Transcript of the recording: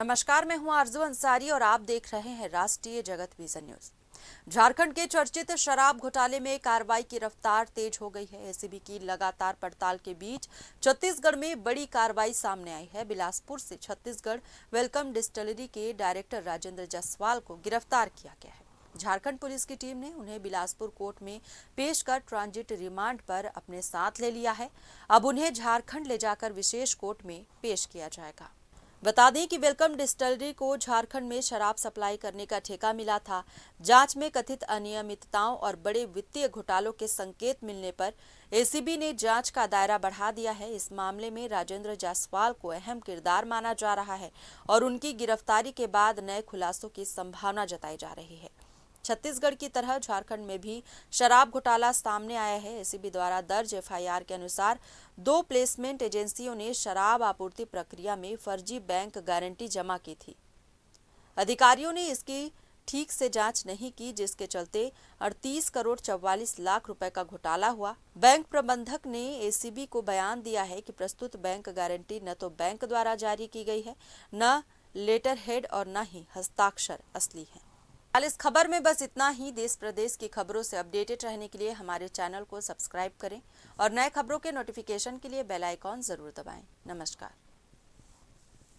नमस्कार, मैं हूं आरजू अंसारी और आप देख रहे हैं राष्ट्रीय जगत विजन न्यूज। झारखंड के चर्चित शराब घोटाले में कार्रवाई की रफ्तार तेज हो गई है। एसीबी की लगातार पड़ताल के बीच छत्तीसगढ़ में बड़ी कार्रवाई सामने आई है। बिलासपुर से छत्तीसगढ़ वेलकम डिस्टिलरी के डायरेक्टर राजेंद्र जायसवाल को गिरफ्तार किया गया है। झारखंड पुलिस की टीम ने उन्हें बिलासपुर कोर्ट में पेश कर ट्रांजिट रिमांड पर अपने साथ ले लिया है। अब उन्हें झारखंड ले जाकर विशेष कोर्ट में पेश किया जाएगा। बता दें कि वेलकम डिस्टिलरी को झारखंड में शराब सप्लाई करने का ठेका मिला था। जांच में कथित अनियमितताओं और बड़े वित्तीय घोटालों के संकेत मिलने पर एसीबी ने जांच का दायरा बढ़ा दिया है। इस मामले में राजेंद्र जायसवाल को अहम किरदार माना जा रहा है और उनकी गिरफ्तारी के बाद नए खुलासों की संभावना जताई जा रही है। छत्तीसगढ़ की तरह झारखंड में भी शराब घोटाला सामने आया है। एसीबी द्वारा दर्ज एफआईआर के अनुसार 2 प्लेसमेंट एजेंसियों ने शराब आपूर्ति प्रक्रिया में फर्जी बैंक गारंटी जमा की थी। अधिकारियों ने इसकी ठीक से जांच नहीं की, जिसके चलते 38 करोड़ 44 लाख रुपए का घोटाला हुआ। बैंक प्रबंधक ने एसीबी को बयान दिया है कि प्रस्तुत बैंक गारंटी न तो बैंक द्वारा जारी की गई है, न लेटर हेड और न ही हस्ताक्षर असली है। हाल इस खबर में बस इतना ही। देश प्रदेश की खबरों से अपडेटेड रहने के लिए हमारे चैनल को सब्सक्राइब करें और नए खबरों के नोटिफिकेशन के लिए बेल आइकॉन जरूर दबाएं। नमस्कार।